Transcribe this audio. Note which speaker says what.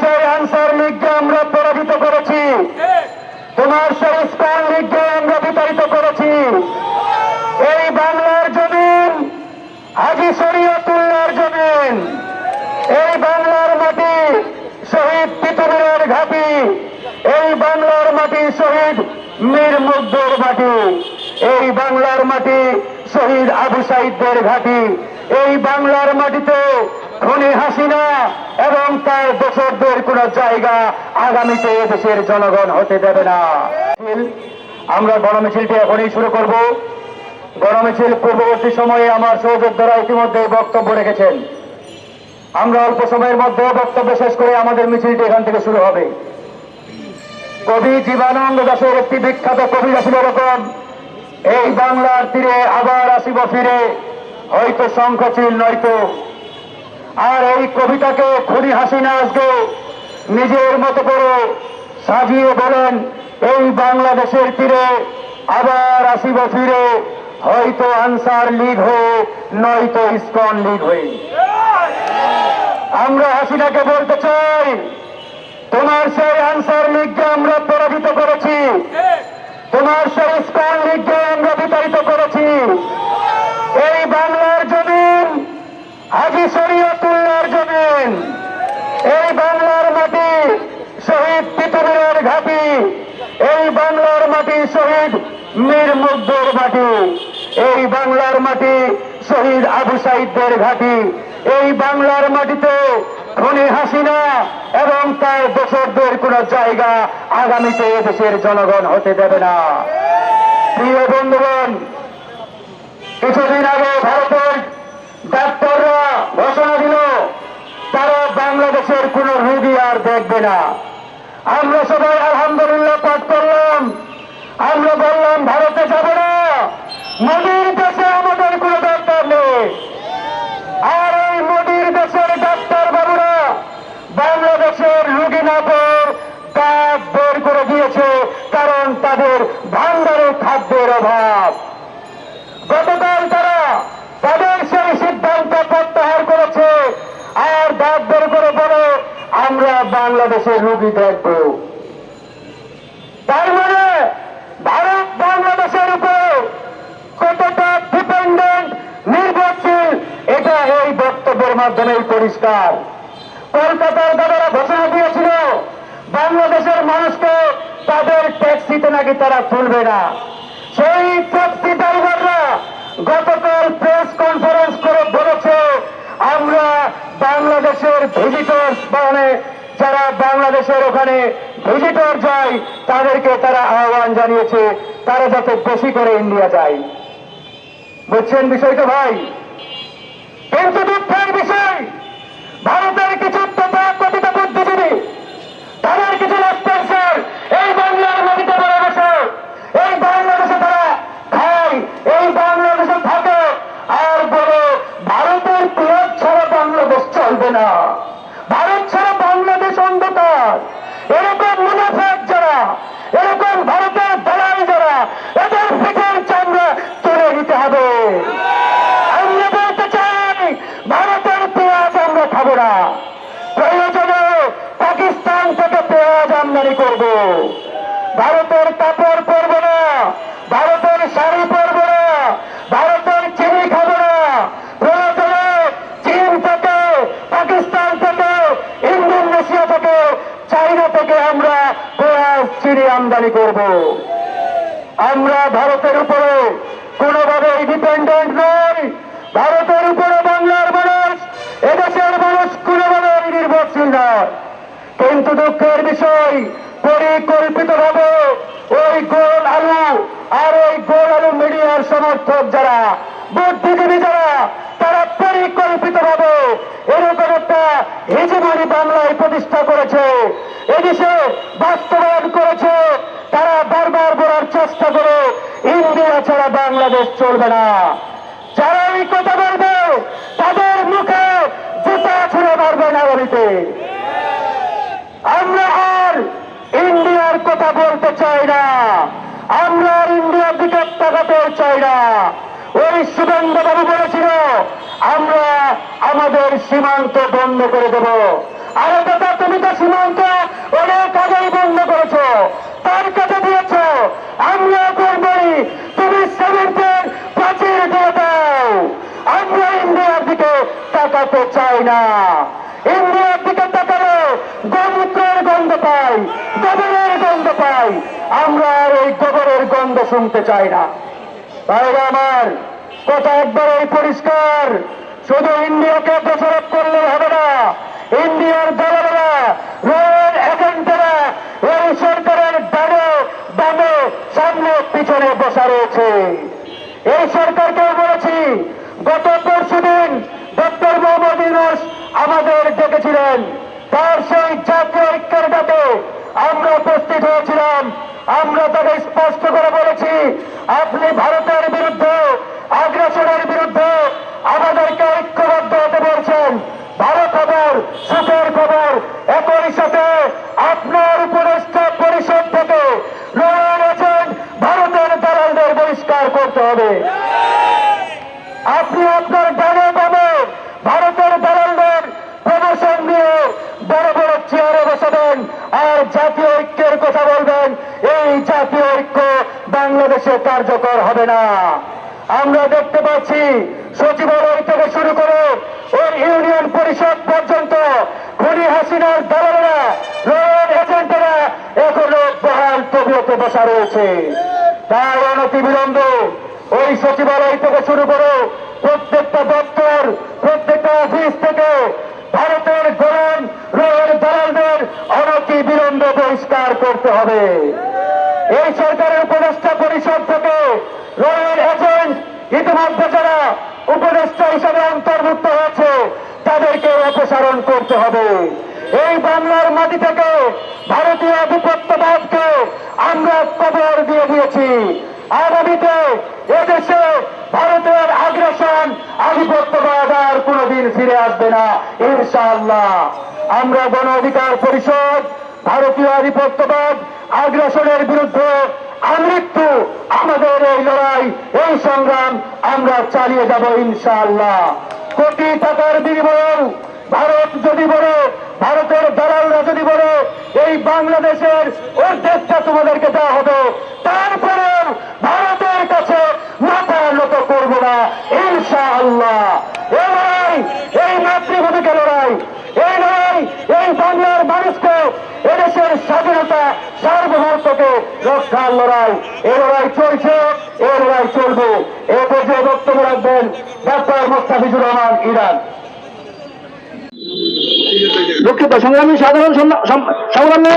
Speaker 1: সেই আনসার লীগকে আমরা পরাজিত করেছি, তোমার সেই ইস্কন লীগকে আমরা বিতাড়িত করেছি। এই বাংলার জমিন হাজী শরীয়তুল্লাহর জমিন, এই বাংলার মাটি শহীদ তিতুমিরের ঘাঁটি, এই বাংলার মাটি শহীদ মীর মুগ্ধের মাটি, এই বাংলার মাটি শহীদ আবু সাঈদের ঘাঁটি। এই বাংলার মাটিতে খুনি হাসিনা এবং তার দোসরদের কোন জায়গা আগামীতে দেশের জনগণ হতে দেবে না। আমরা গণমিছিলটি এখনই শুরু করব। গণমিছিল পূর্ববর্তী সময়ে আমার সহযোদ্ধারা ইতিমধ্যে বক্তব্য রেখেছেন। আমরা অল্প সময়ের মধ্যে বক্তব্য শেষ করে আমাদের মিছিলটি এখান থেকে শুরু হবে। কবি জীবনানন্দ দাশের একটি বিখ্যাত কবিতা ছিল এরকম, এই বাংলার তীরে আবার আসিব ফিরে, হয়তো শঙ্খচিল নয়তো। আর এই কবিতাকে খুনি হাসিনা আজকে নিজের মতো করে সাজিয়ে বলেন, এই বাংলাদেশের তীরে আবার আসিব ফিরে, হয়তো আনসার লীগ হয়ে নয়তো ইস্কন লীগ হয়ে। আমরা হাসিনাকে বলতে চাই, তোমার সেই আনসার লীগকে আমরা পরাজিত করেছি, তোমার সেই ইস্কন লীগকে আমরা বিতাড়িত করেছি। এই বাংলার জমিন হাজী শরীয়তুল্লাহর জমিন, এই বাংলার মাটি শহীদ তিতুমিরের ঘাঁটি, এই বাংলার মাটি শহীদ মীর মুগ্ধের মাটি, এই বাংলার মাটি শহীদ আবু সাঈদের ঘাঁটি। এই বাংলার মাটিতে খুনি হাসিনা এবং তার দোসরদের কোন জায়গা আগামীতে দেশের জনগণ হতে দেবে না। প্রিয় বন্ধুগণ, কিছুদিন আগে ভারতের ডাক্তাররা ঘোষণা দিল তারা বাংলাদেশের কোন রোগী আর দেখবে না। আমরা সবাই আলহামদুলিল্লাহ পাঠ করলাম। আমরা বললাম ভারতে যাব না, মোদির দেশে আমাদের কোন ডাক্তার নেই। আর এই মোদির দেশের ডাক্তার বাবুরা বাংলাদেশের রোগী না পেয়ে কাজ বের করে দিয়েছে, কারণ তাদের ভান্ডারে খাদ্যের অভাব। গতকাল তারা তাদের সেই সিদ্ধান্ত প্রত্যাহার করেছে আর দাঁত বের করে বলে আমরা বাংলাদেশের রোগী দেখব। তার মানে ভারত বাংলাদেশের উপর কতটা ডিপেন্ডেন্ট, নির্ভরশীল, এটা এই বক্তব্যের মাধ্যমেই পরিষ্কার। কলকাতার দাদারা ঘোষণা দিয়েছিল বাংলাদেশের মানুষকে তাদের ট্যাক্সিতে নাকি তারা তুলবে না। সেই ট্যাক্সি ড্রাইভাররা গতকাল প্রেস কনফারেন্স করে বলেছে আমরা বাংলাদেশের ভিজিটর্স, মানে যারা বাংলাদেশের ওখানে ভিজিটর যায় তাদেরকে তারা আহ্বান জানিয়েছে তারা যাতে বেশি করে ইন্ডিয়া যায়। বুঝছেন বিষয়টা ভাই? কিন্তু দুঃখের বিষয়, ভারতের কিছু তথাকথিত বুদ্ধিজীবী, তাদের কিছু লেফটেন্যান্ট এই বাংলার মাটিতে বলে বসে এই বাংলাদেশে তারা খায়, এই বাংলাদেশে থাকে আর বলে ভারতের পেঁয়াজ ছাড়া বাংলাদেশ চলবে না, ভারত ছাড়া বাংলাদেশ অন্ধকার। এরকম মুনাফেক যারা, এরকম ভারতের দালাল যারা, এদের পিঠের চামড়া তুলে নিতে হবে। আমরা বলতে চাই ভারতের পেঁয়াজ আমরা খাবো না, প্রয়োজনে পাকিস্তান থেকে পেঁয়াজ আমদানি করব। ভারতের কাপড় পরবো না, ভারতের শাড়ি পরবো না, ভারতের চিনি খাবো না। প্রয়োজনে চীন থেকে, পাকিস্তান থেকে, ইন্দোনেশিয়া থেকে, চাইনা থেকে আমরা পেঁয়াজ চিনি আমদানি করব। আমরা ভারতের উপরে কোনোভাবেই ডিপেন্ডেন্ট নই। ভারতের উপরে বাংলার মানুষ, এদেশের মানুষ কোনোভাবেই নির্ভরশীল নয়। কিন্তু দুঃখের বিষয়, পরিকল্পিতভাবে ওই গোল আলু আর ওই গোল আলু মিডিয়ার সমর্থক যারা, বুদ্ধিজীবী যারা, তারা পরিকল্পিতভাবে এরকম একটা হেজেমনি বাংলায় প্রতিষ্ঠা করেছে, এদেশে বাস্তবায়ন করেছে। তারা বারবার বলার চেষ্টা করে ইন্ডিয়া ছাড়া বাংলাদেশ চলবে না। যারা এই কথা বলবে তাদের মুখে জুতা ছুঁড়ে মারবে না বলিতে। আমরা আর ইন্ডিয়ার কথা বলতে চাই না, আমরা আর ইন্ডিয়ার দিকে তাকাতে চাই না। ওই শুভেন্দুবাবু বলেছিল আমরা আমাদের সীমান্ত বন্ধ করে দেব। আরে দাদা, তুমি তো আমরা আর এই গোবরের গন্ধ শুনতে চাই না। ভাইরা আমার, কথা একবারেই পরিষ্কার, শুধু ইন্ডিয়াকে দোষারোপ করলে হবে না। ইন্ডিয়ার দালালেরা, রয়েল এজেন্টরা এই সরকারের ডানে বামে সামনে পিছনে বসা রয়েছে। এই সরকারকে বলেছি, গত পরশুদিন ডক্টর মোহাম্মদ ইউনূস আমাদের ডেকেছিলেন, তার সেই জাতীয় ঐক্যের ডাকে আমরা উপস্থিত হয়েছিলাম। আমরা তাকে স্পষ্ট করে বলেছি, আপনি ভারতের বিরুদ্ধে, আগ্রাসনের বিরুদ্ধে আমাদেরকে ঐক্যবদ্ধ হতে বলছেন। ভালো খবর, সুখের খবর, একই সাথে আপনার উপদেষ্টা পরিষদ থেকে রয়েল এজেন্ট ভারতের দালালদের বহিষ্কার করতে হবে। আপনি আপনার ডানে বামে ভারতের দালালদের প্রমোশন দিয়ে বড় বড় চেয়ারে বসাবেন আর জাতীয় ঐক্যের কথা বলবেন। এই জাতীয় ঐক্য বাংলাদেশে কার্যকর হবে না। আমরা দেখতে পাচ্ছি সচিবালয় থেকে শুরু করে ওই ইউনিয়ন পরিষদ পর্যন্ত খুনি হাসিনার দালালেরা, রয়েল এজেন্টরা এখনো বহাল তবিয়তে বসা রয়েছে। তাই অনতিবিলম্বে ওই সচিবালয় থেকে শুরু করে প্রত্যেকটা দপ্তর, প্রত্যেকটা অফিস থেকে ভারতের গোলাম রয়েল দালালদের অনতিবিলম্বে বহিষ্কার করতে হবে। এই সরকারের উপদেষ্টা পরিষদ থেকে রয়েল এজেন্ট ইতিমধ্যে যারা উপদেষ্টা হিসেবে অন্তর্ভুক্ত হয়েছে তাদেরকে অপসারণ করতে হবে। এই বাংলার মাটি থেকে ভারতীয় আধিপত্যবাদকে আমরা কবর দিয়ে দিয়েছি। আগামীতে এদেশে ভারতের আগ্রাসন, আধিপত্যবাদ আর কোনদিন ফিরে আসবে না ইনশাআল্লাহ। আমরা গণ অধিকার পরিষদ ভারতীয় আধিপত্যবাদ, আগ্রাসনের বিরুদ্ধে আমৃত্যু আমাদের এই লড়াই, এই সংগ্রাম আমরা চালিয়ে যাব ইনশাআল্লাহ। কোটি টাকার বিনিময়ে ভারত যদি বলে, ভারতের দালালরা যদি বলে এই বাংলাদেশের অর্ধেকটা তোমাদেরকে দেওয়া হবে, তারপরে ভারতের কাছে মাথা নত করবো না ইনশাআল্লাহ। এই লড়াই, এই মাতৃভূমিকে লড়াই, এই লড়াই এই বাংলার মানুষকে, এদেশের স্বাধীনতা সার্বভৌমত্বকে রক্ষার লড়াই। এই লড়াই চলছে, এই লড়াই চলবে। এ পর্যায়ে বক্তব্য রাখবেন ডাক্তার মোস্তাফিজুর রহমান ইরান। দুঃখিত সংগ্রামী সাধারণ সংগ্রামী